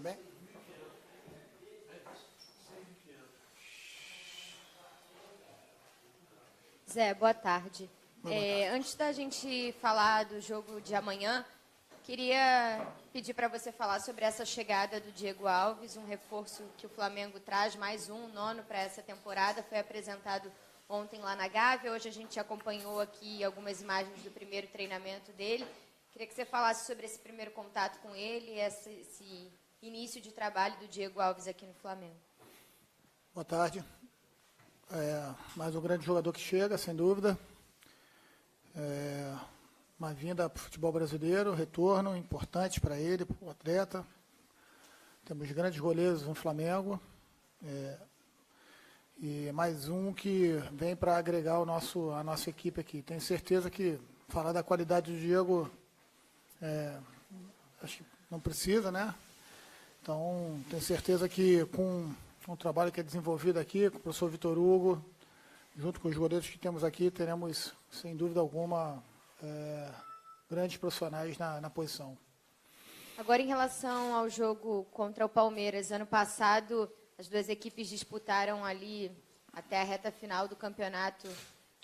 bem? Zé, boa tarde. Antes da gente falar do jogo de amanhã, queria pedir para você falar sobre essa chegada do Diego Alves, um reforço que o Flamengo traz, mais um, nono para essa temporada. Foi apresentado ontem lá na Gávea. Hoje a gente acompanhou aqui algumas imagens do primeiro treinamento dele. Queria que você falasse sobre esse primeiro contato com ele, esse início de trabalho do Diego Alves aqui no Flamengo. Boa tarde. Mais um grande jogador que chega, sem dúvida. Uma vinda para o futebol brasileiro, retorno importante para ele, para o atleta. Temos grandes goleiros no Flamengo. E mais um que vem para agregar a nossa equipe aqui. Tenho certeza que falar da qualidade do Diego, acho que não precisa, né? Então, tenho certeza que com o trabalho que é desenvolvido aqui, com o professor Vitor Hugo, junto com os goleiros que temos aqui, teremos, sem dúvida alguma, grandes profissionais na posição. Agora, em relação ao jogo contra o Palmeiras, ano passado, as duas equipes disputaram ali até a reta final do campeonato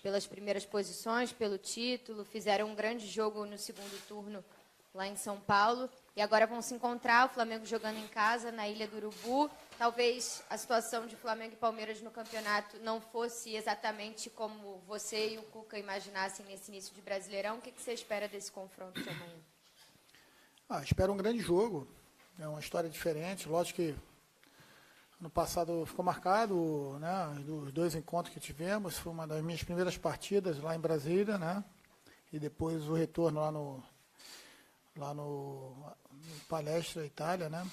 pelas primeiras posições, pelo título, fizeram um grande jogo no segundo turno lá em São Paulo, e agora vão se encontrar, o Flamengo jogando em casa, na Ilha do Urubu. Talvez a situação de Flamengo e Palmeiras no campeonato não fosse exatamente como você e o Cuca imaginassem nesse início de Brasileirão. O que você espera desse confronto de amanhã? Espero um grande jogo, é uma história diferente. Lógico que ano passado ficou marcado, né, os dois encontros que tivemos, foi uma das minhas primeiras partidas lá em Brasília, né, e depois o retorno lá no Palestra, Itália, né.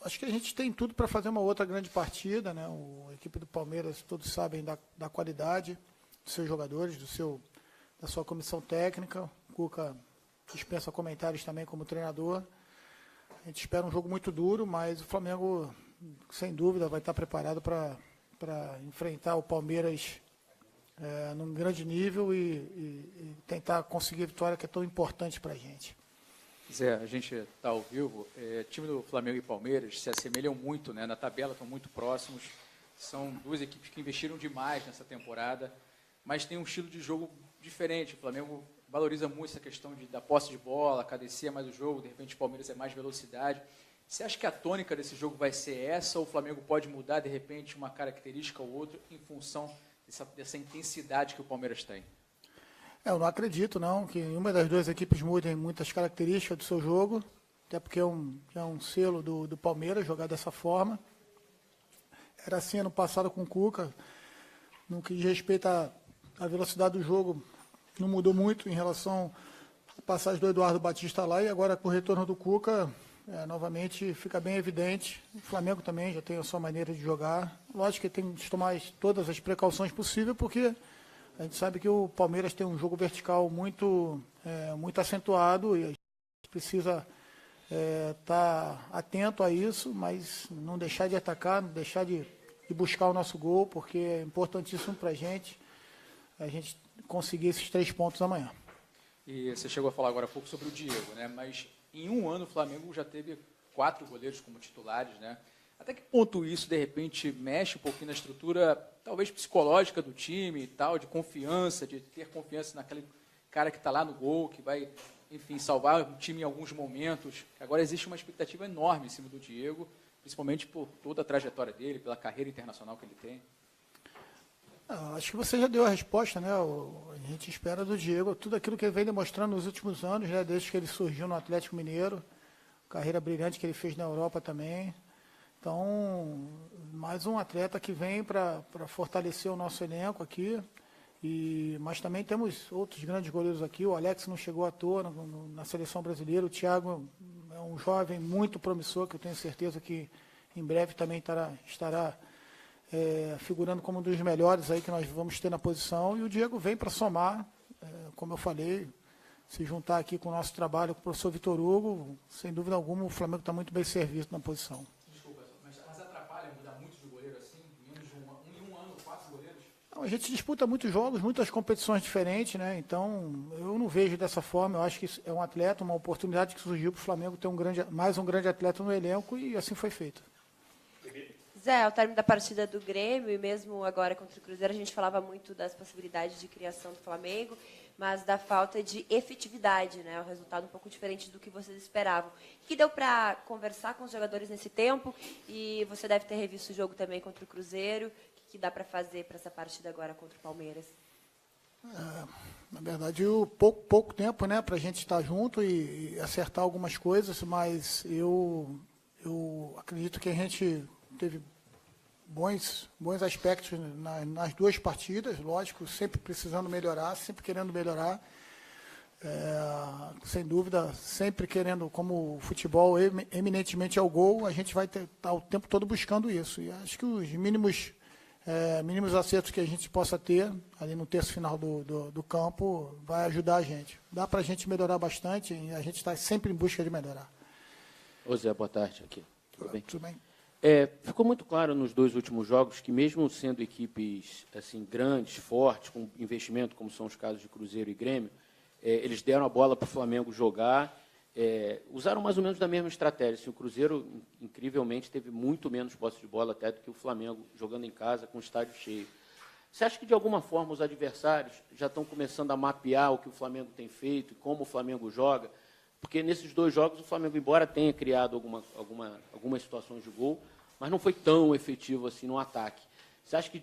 Acho que a gente tem tudo para fazer uma outra grande partida, né? A equipe do Palmeiras, todos sabem da qualidade dos seus jogadores, da sua comissão técnica. O Cuca dispensa comentários também como treinador. A gente espera um jogo muito duro, mas o Flamengo, sem dúvida, vai estar preparado para enfrentar o Palmeiras num grande nível e tentar conseguir a vitória que é tão importante para a gente. Zé, a gente está ao vivo. Time do Flamengo e Palmeiras se assemelham muito, né? Na tabela estão muito próximos. São duas equipes que investiram demais nessa temporada, mas tem um estilo de jogo diferente. O Flamengo valoriza muito essa questão da posse de bola, cadencia mais o jogo, de repente o Palmeiras é mais velocidade. Você acha que a tônica desse jogo vai ser essa, ou o Flamengo pode mudar, de repente, uma característica ou outra em função dessa intensidade que o Palmeiras tem? Eu não acredito, não, que nenhuma das duas equipes mudem muitas características do seu jogo, até porque é um selo do Palmeiras jogar dessa forma. Era assim ano passado com o Cuca, no que diz respeito à velocidade do jogo, não mudou muito em relação à passagem do Eduardo Batista lá, e agora com o retorno do Cuca, novamente fica bem evidente. O Flamengo também já tem a sua maneira de jogar. Lógico que tem que tomar todas as precauções possíveis, porque a gente sabe que o Palmeiras tem um jogo vertical muito acentuado e a gente precisa estar atento a isso, mas não deixar de atacar, não deixar de buscar o nosso gol, porque é importantíssimo para a gente conseguir esses 3 pontos amanhã. E você chegou a falar agora há pouco sobre o Diego, né? Mas em um ano o Flamengo já teve 4 goleiros como titulares, né? Até que ponto isso, de repente, mexe um pouquinho na estrutura, talvez psicológica do time e tal, de confiança, de ter confiança naquele cara que está lá no gol, que vai, enfim, salvar o time em alguns momentos. Agora existe uma expectativa enorme em cima do Diego, principalmente por toda a trajetória dele, pela carreira internacional que ele tem. Acho que você já deu a resposta, né? A gente espera do Diego tudo aquilo que ele vem demonstrando nos últimos anos, né? Desde que ele surgiu no Atlético Mineiro, carreira brilhante que ele fez na Europa também. Então, mais um atleta que vem para fortalecer o nosso elenco aqui. Mas também temos outros grandes goleiros aqui. O Alex não chegou à toa na seleção brasileira. O Thiago é um jovem muito promissor, que eu tenho certeza que em breve também estará figurando como um dos melhores aí que nós vamos ter na posição. E o Diego vem para somar, como eu falei, se juntar aqui com o nosso trabalho com o professor Vitor Hugo. Sem dúvida alguma, o Flamengo está muito bem servido na posição. Mas atrapalha mudar muito de goleiro assim? Em um ano, 4 goleiros? A gente disputa muitos jogos, muitas competições diferentes, né? Então, eu não vejo dessa forma. Eu acho que isso é um atleta, uma oportunidade que surgiu para o Flamengo ter mais um grande atleta no elenco e assim foi feito. Zé, ao término da partida do Grêmio e mesmo agora contra o Cruzeiro, a gente falava muito das possibilidades de criação do Flamengo, mas da falta de efetividade, né? O resultado um pouco diferente do que vocês esperavam. O que deu para conversar com os jogadores nesse tempo? E você deve ter revisto o jogo também contra o Cruzeiro. O que dá para fazer para essa partida agora contra o Palmeiras? Na verdade, pouco tempo, né, para a gente estar junto e acertar algumas coisas, mas eu acredito que a gente teve bons aspectos nas duas partidas, lógico, sempre precisando melhorar, sempre querendo melhorar, sem dúvida, sempre querendo, como o futebol eminentemente é o gol, a gente vai estar o tempo todo buscando isso. E acho que os mínimos acertos que a gente possa ter ali no terço final do campo vai ajudar a gente. Dá para a gente melhorar bastante e a gente está sempre em busca de melhorar. Ô Zé, boa tarde. Aqui. Tudo bem? Tudo bem. Ficou muito claro nos 2 últimos jogos que, mesmo sendo equipes assim, grandes, fortes, com investimento, como são os casos de Cruzeiro e Grêmio, eles deram a bola para o Flamengo jogar, usaram mais ou menos da mesma estratégia. Assim, o Cruzeiro, incrivelmente, teve muito menos posse de bola até do que o Flamengo, jogando em casa, com o estádio cheio. Você acha que, de alguma forma, os adversários já estão começando a mapear o que o Flamengo tem feito e como o Flamengo joga? Porque nesses 2 jogos o Flamengo, embora tenha criado algumas situações de gol, mas não foi tão efetivo assim no ataque. Você acha que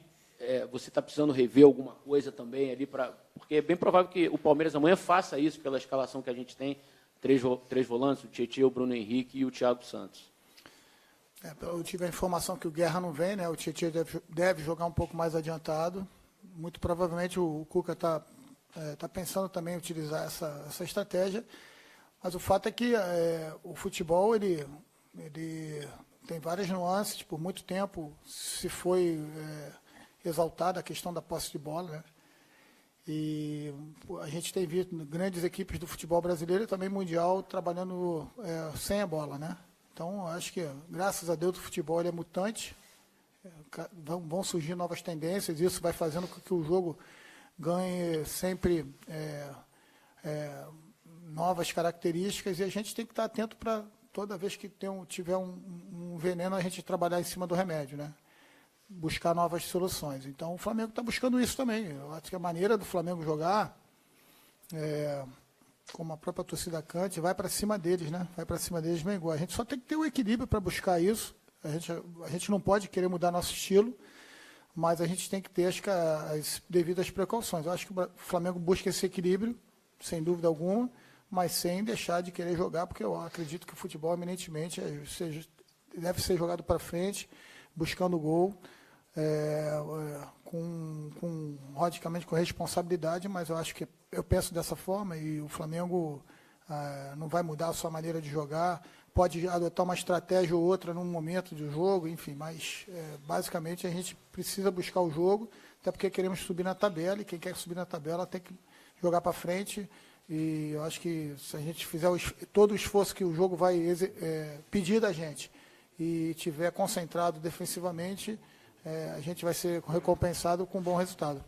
você está precisando rever alguma coisa também ali? Porque é bem provável que o Palmeiras amanhã faça isso pela escalação que a gente tem, 3 volantes, o Tietê, o Bruno Henrique e o Thiago Santos. Eu tive a informação que o Guerra não vem, né? O Tietê deve jogar um pouco mais adiantado. Muito provavelmente o Cuca está pensando também em utilizar essa estratégia. Mas o fato é que o futebol ele tem várias nuances. Por muito tempo se foi exaltada a questão da posse de bola, né? E a gente tem visto grandes equipes do futebol brasileiro e também mundial trabalhando sem a bola, né? Então, acho que, graças a Deus, o futebol ele é mutante. Vão surgir novas tendências. Isso vai fazendo com que o jogo ganhe sempre novas características. E a gente tem que estar atento para, toda vez que tiver um veneno, a gente trabalhar em cima do remédio, né? Buscar novas soluções. Então, o Flamengo está buscando isso também. Eu acho que a maneira do Flamengo jogar, como a própria torcida cante, vai para cima deles, né? Vai para cima deles bem igual. A gente só tem que ter o equilíbrio para buscar isso. A gente não pode querer mudar nosso estilo, mas a gente tem que ter as devidas precauções. Eu acho que o Flamengo busca esse equilíbrio, sem dúvida alguma, mas sem deixar de querer jogar, porque eu acredito que o futebol, eminentemente, deve ser jogado para frente, buscando o gol, logicamente com responsabilidade, mas eu penso dessa forma e o Flamengo não vai mudar a sua maneira de jogar, pode adotar uma estratégia ou outra num momento do jogo, enfim, mas basicamente a gente precisa buscar o jogo, até porque queremos subir na tabela e quem quer subir na tabela tem que jogar para frente e eu acho que se a gente fizer todo o esforço que o jogo vai pedir da gente e tiver concentrado defensivamente, a gente vai ser recompensado com um bom resultado.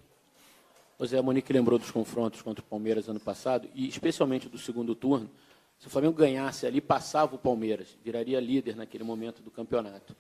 O Zé, a Monique lembrou dos confrontos contra o Palmeiras ano passado, e especialmente do segundo turno. Se o Flamengo ganhasse ali, passava o Palmeiras, viraria líder naquele momento do campeonato.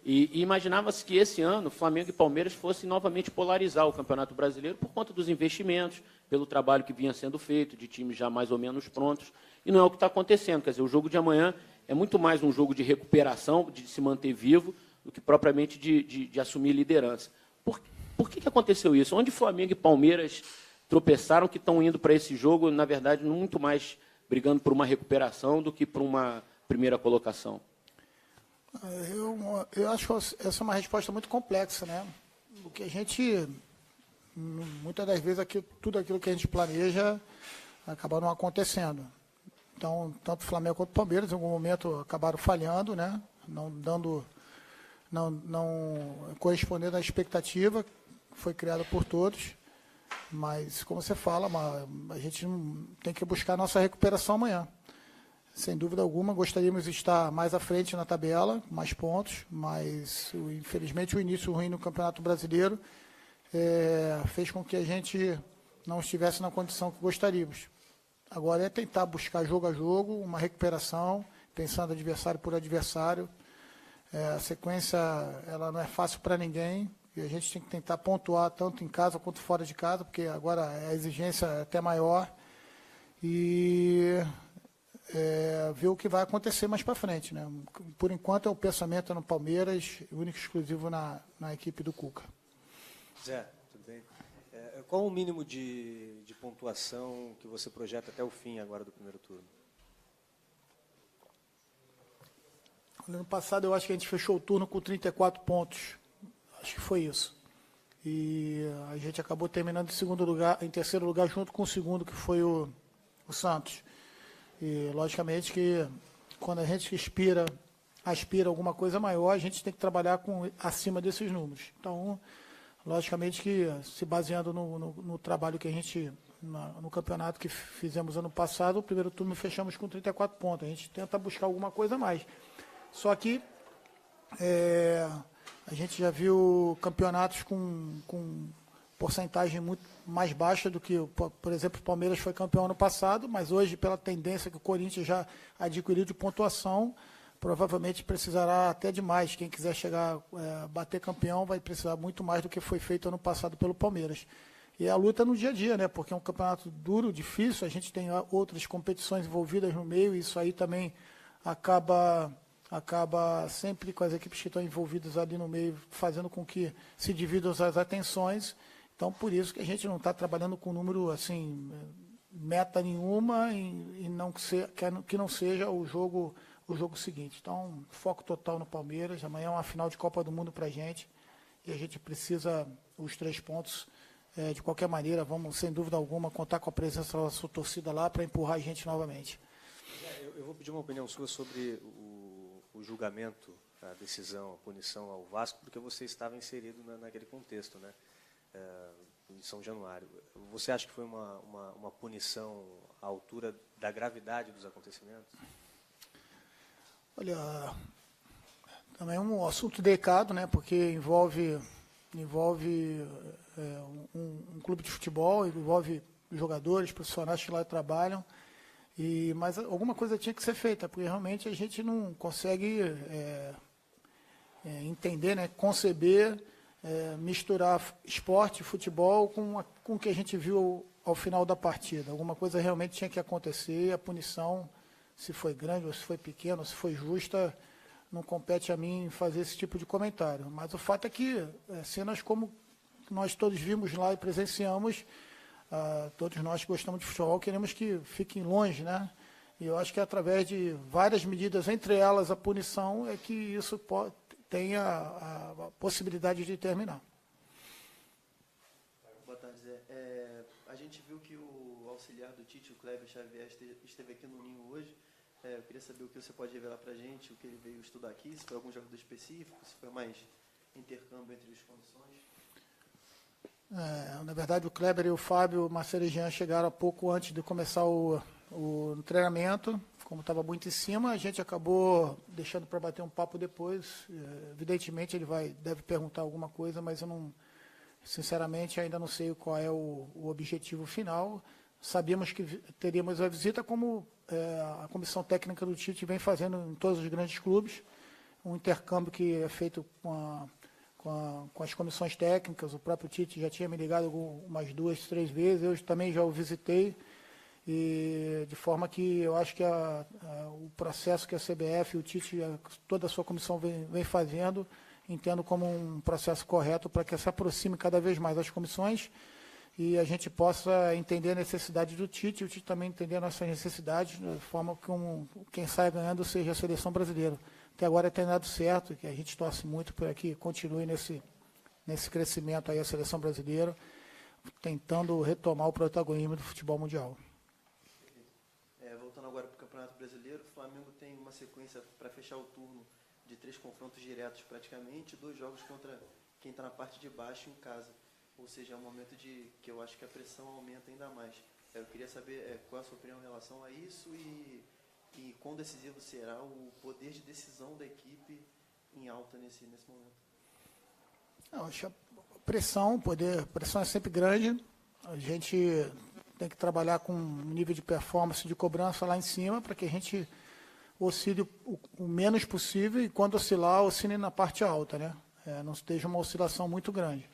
E imaginava-se que esse ano Flamengo e Palmeiras fossem novamente polarizar o Campeonato Brasileiro por conta dos investimentos, pelo trabalho que vinha sendo feito, de times já mais ou menos prontos. E não é o que está acontecendo. Quer dizer, o jogo de amanhã é muito mais um jogo de recuperação, de se manter vivo, do que propriamente de assumir liderança. Por que aconteceu isso? Onde Flamengo e Palmeiras tropeçaram que estão indo para esse jogo, na verdade, muito mais brigando por uma recuperação do que por uma primeira colocação? Eu acho que essa é uma resposta muito complexa, né? O que a gente, muitas das vezes, tudo aquilo que a gente planeja acaba não acontecendo. Então, tanto o Flamengo quanto o Palmeiras, em algum momento, acabaram falhando, né? Não correspondendo à expectativa que foi criada por todos. Mas, como você fala, a gente tem que buscar a nossa recuperação amanhã. Sem dúvida alguma, gostaríamos de estar mais à frente na tabela, mais pontos, mas, infelizmente, o início ruim no Campeonato Brasileiro fez com que a gente não estivesse na condição que gostaríamos. Agora é tentar buscar jogo a jogo, uma recuperação, pensando adversário por adversário. A sequência ela não é fácil para ninguém e a gente tem que tentar pontuar tanto em casa quanto fora de casa, porque agora a exigência é até maior e ver o que vai acontecer mais para frente, né? Por enquanto o pensamento é no Palmeiras, único e exclusivo na equipe do Cuca. Zé, tudo bem? Qual o mínimo de pontuação que você projeta até o fim agora do primeiro turno? Ano passado eu acho que a gente fechou o turno com 34 pontos. Acho que foi isso. E a gente acabou terminando em terceiro lugar junto com o segundo, que foi o Santos. E logicamente que quando a gente aspira alguma coisa maior, a gente tem que trabalhar acima desses números. Então, logicamente que se baseando no trabalho que a gente, no campeonato que fizemos ano passado, o primeiro turno fechamos com 34 pontos. A gente tenta buscar alguma coisa a mais. Só que a gente já viu campeonatos com porcentagem muito mais baixa do que, por exemplo, o Palmeiras foi campeão ano passado, mas hoje, pela tendência que o Corinthians já adquiriu de pontuação, provavelmente precisará até de mais. Quem quiser chegar a bater campeão vai precisar muito mais do que foi feito ano passado pelo Palmeiras. E a luta no dia a dia, né? Porque é um campeonato duro, difícil, a gente tem outras competições envolvidas no meio, e isso aí também acaba sempre com as equipes que estão envolvidas ali no meio, fazendo com que se dividam as atenções. Então, por isso que a gente não está trabalhando com número, assim, meta nenhuma e que não seja o jogo seguinte. Então, foco total no Palmeiras. Amanhã é uma final de Copa do Mundo para a gente e a gente precisa os 3 pontos. De qualquer maneira, vamos, sem dúvida alguma, contar com a presença da sua torcida lá para empurrar a gente novamente. Eu vou pedir uma opinião sua sobre o julgamento, a decisão, a punição ao Vasco, porque você estava inserido naquele contexto, né? Em São Januário. Você acha que foi uma punição à altura da gravidade dos acontecimentos? Olha, também é um assunto delicado, né? Porque envolve um clube de futebol, envolve jogadores, profissionais que lá trabalham. Mas alguma coisa tinha que ser feita, porque realmente a gente não consegue entender, né, conceber, misturar esporte, futebol com o que a gente viu ao final da partida. Alguma coisa realmente tinha que acontecer, e a punição, se foi grande ou se foi pequena, ou se foi justa, não compete a mim fazer esse tipo de comentário. Mas o fato é que cenas como nós todos vimos lá e presenciamos, todos nós que gostamos de futebol queremos que fiquem longe, né? E eu acho que através de várias medidas, entre elas a punição, é que isso tenha a possibilidade de terminar. Boa tarde, Zé. A gente viu que o auxiliar do Tite, o Kleber Xavier, esteve aqui no Ninho hoje. Eu queria saber o que você pode revelar para a gente, o que ele veio estudar aqui, se foi algum jogador específico, se foi mais intercâmbio entre as comissões. Na verdade, o Kleber e o Fábio Macerejan chegaram pouco antes de começar o treinamento. Como estava muito em cima, a gente acabou deixando para bater um papo depois. Evidentemente, ele deve perguntar alguma coisa, mas eu não, sinceramente, ainda não sei qual é o objetivo final. Sabíamos que teríamos a visita, como a comissão técnica do Tite vem fazendo em todos os grandes clubes, um intercâmbio que é feito com as comissões técnicas. O próprio Tite já tinha me ligado umas 2, 3 vezes, eu também já o visitei, e de forma que eu acho que o processo que a CBF, o Tite, toda a sua comissão vem fazendo, entendo como um processo correto para que se aproxime cada vez mais das comissões e a gente possa entender a necessidade do Tite, e o Tite também entender a nossa necessidade, de forma que quem saia ganhando seja a seleção brasileira. Até agora tem dado certo, que a gente torce muito para que continue nesse crescimento aí a seleção brasileira, tentando retomar o protagonismo do futebol mundial. Voltando agora para o Campeonato Brasileiro, o Flamengo tem uma sequência para fechar o turno de 3 confrontos diretos praticamente, 2 jogos contra quem está na parte de baixo em casa. Ou seja, é um momento que eu acho que a pressão aumenta ainda mais. Eu queria saber qual é a sua opinião em relação a isso e quão decisivo será o poder de decisão da equipe em alta nesse momento. Eu acho a pressão é sempre grande. A gente tem que trabalhar com um nível de performance de cobrança lá em cima para que a gente oscile o menos possível e quando oscilar, oscile na parte alta, né? Não esteja uma oscilação muito grande.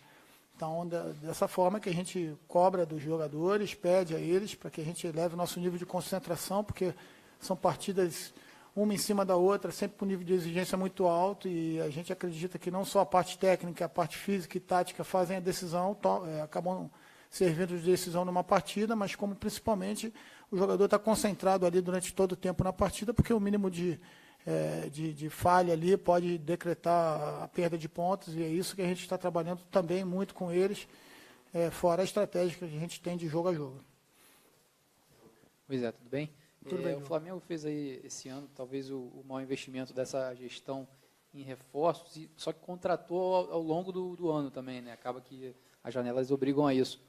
Então, dessa forma que a gente cobra dos jogadores, pede a eles para que a gente eleve o nosso nível de concentração, porque são partidas uma em cima da outra, sempre com um nível de exigência muito alto, e a gente acredita que não só a parte técnica, a parte física e tática fazem a decisão, acabam servindo de decisão numa partida, mas como principalmente o jogador está concentrado ali durante todo o tempo na partida, porque o mínimo de falha ali pode decretar a perda de pontos, e é isso que a gente está trabalhando também muito com eles, fora a estratégia que a gente tem de jogo a jogo. Pois é, tudo bem? Tudo bem, o Flamengo fez aí esse ano talvez o maior investimento dessa gestão em reforços, só que contratou ao longo do ano também, né? Acaba que as janelas obrigam a isso.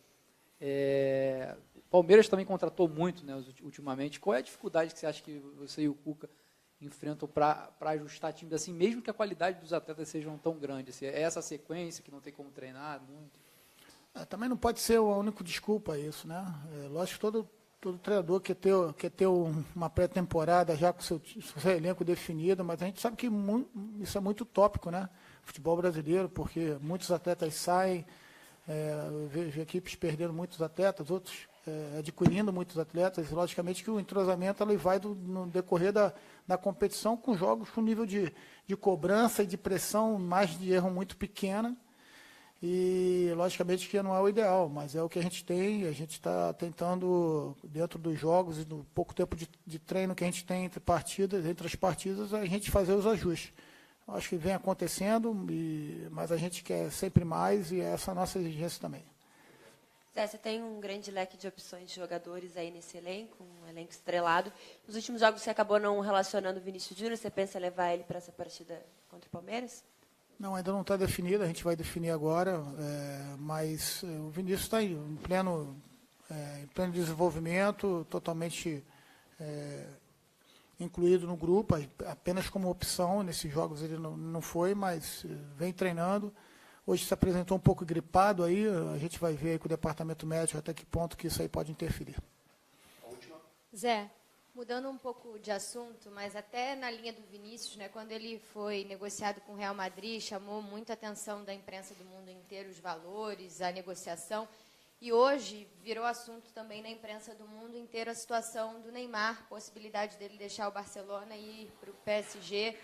O Palmeiras também contratou muito, né, ultimamente. Qual é a dificuldade que você acha que você e o Cuca enfrentam para ajustar time assim, mesmo que a qualidade dos atletas sejam tão grande? Assim, é essa sequência que não tem como treinar muito? Também não pode ser a única desculpa isso, né? Lógico que todo treinador quer ter uma pré-temporada já com seu elenco definido, mas a gente sabe que isso é muito utópico, né? Futebol brasileiro, porque muitos atletas saem, eu vejo equipes perdendo muitos atletas, outros adquirindo muitos atletas, e logicamente que o entrosamento ele vai no decorrer da competição com jogos com nível de cobrança e de pressão, margem de erro muito pequena, e logicamente que não é o ideal, mas é o que a gente tem, a gente está tentando, dentro dos jogos e no pouco tempo de treino que a gente tem entre as partidas, a gente fazer os ajustes. Eu acho que vem acontecendo, mas a gente quer sempre mais e essa é a nossa exigência também. Zé, você tem um grande leque de opções de jogadores aí nesse elenco, um elenco estrelado. Nos últimos jogos você acabou não relacionando o Vinícius Júnior, você pensa em levar ele para essa partida contra o Palmeiras? Não, ainda não está definido, a gente vai definir agora, mas o Vinícius está em pleno desenvolvimento, totalmente incluído no grupo, apenas como opção. Nesses jogos ele não foi, mas vem treinando. Hoje se apresentou um pouco gripado aí, a gente vai ver aí com o departamento médico até que ponto que isso aí pode interferir. Zé, mudando um pouco de assunto, mas até na linha do Vinícius, né, quando ele foi negociado com o Real Madrid, chamou muita atenção da imprensa do mundo inteiro, os valores, a negociação. E hoje virou assunto também na imprensa do mundo inteiro a situação do Neymar, possibilidade dele deixar o Barcelona e ir para o PSG,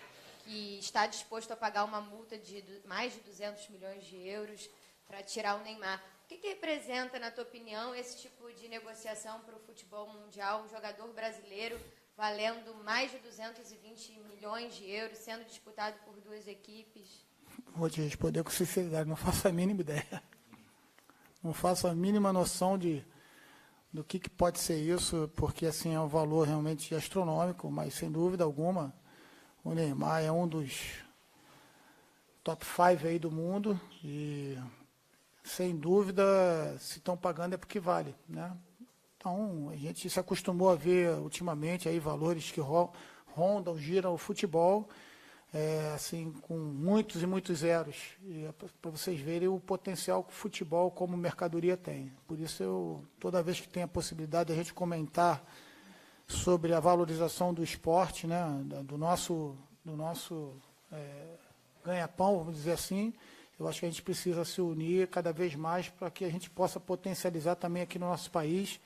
que está disposto a pagar uma multa de mais de 200 milhões de euros para tirar o Neymar. O que representa, na tua opinião, esse tipo de negociação para o futebol mundial? Um jogador brasileiro valendo mais de 220 milhões de euros, sendo disputado por duas equipes? Vou te responder com sinceridade, não faço a mínima ideia. Não faço a mínima noção do que pode ser isso, porque assim, é um valor realmente astronômico, mas sem dúvida alguma, o Neymar é um dos top 5 aí do mundo e, sem dúvida, se estão pagando é porque vale, né? Então, a gente se acostumou a ver ultimamente aí valores que rondam, giram o futebol, assim, com muitos e muitos zeros, para vocês verem o potencial que o futebol como mercadoria tem. Por isso, toda vez que tem a possibilidade de a gente comentar sobre a valorização do esporte, né, do nosso ganha-pão, vamos dizer assim, eu acho que a gente precisa se unir cada vez mais para que a gente possa potencializar também aqui no nosso país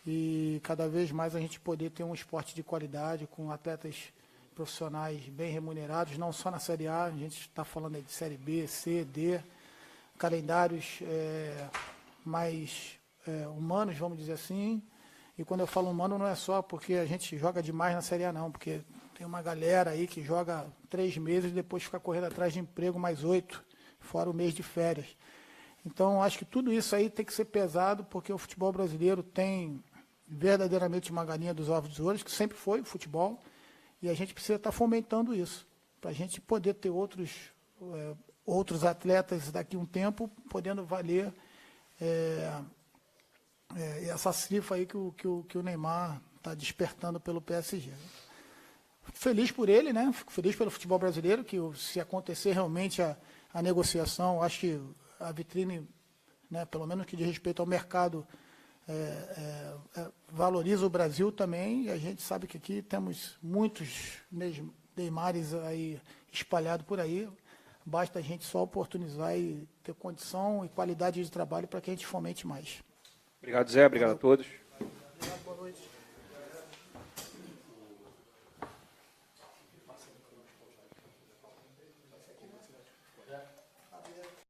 e cada vez mais a gente poder ter um esporte de qualidade, com atletas profissionais bem remunerados, não só na Série A, a gente está falando aí de Série B, C, D, calendários mais humanos, vamos dizer assim. E quando eu falo humano, não é só porque a gente joga demais na Série A, não, porque tem uma galera aí que joga 3 meses e depois fica correndo atrás de emprego mais 8, fora o mês de férias. Então, acho que tudo isso aí tem que ser pesado, porque o futebol brasileiro tem verdadeiramente uma galinha dos ovos de ouro, que sempre foi o futebol, e a gente precisa estar fomentando isso, para a gente poder ter outros atletas daqui a um tempo, podendo valer essa cifra aí que o Neymar está despertando pelo PSG. Fico feliz por ele, né? Fico feliz pelo futebol brasileiro, que se acontecer realmente a a negociação. Acho que a vitrine, né, pelo menos que diz respeito ao mercado, valoriza o Brasil também, e a gente sabe que aqui temos muitos Neymares aí espalhados por aí. Basta a gente só oportunizar e ter condição e qualidade de trabalho para que a gente fomente mais. Obrigado, Zé. Obrigado a todos.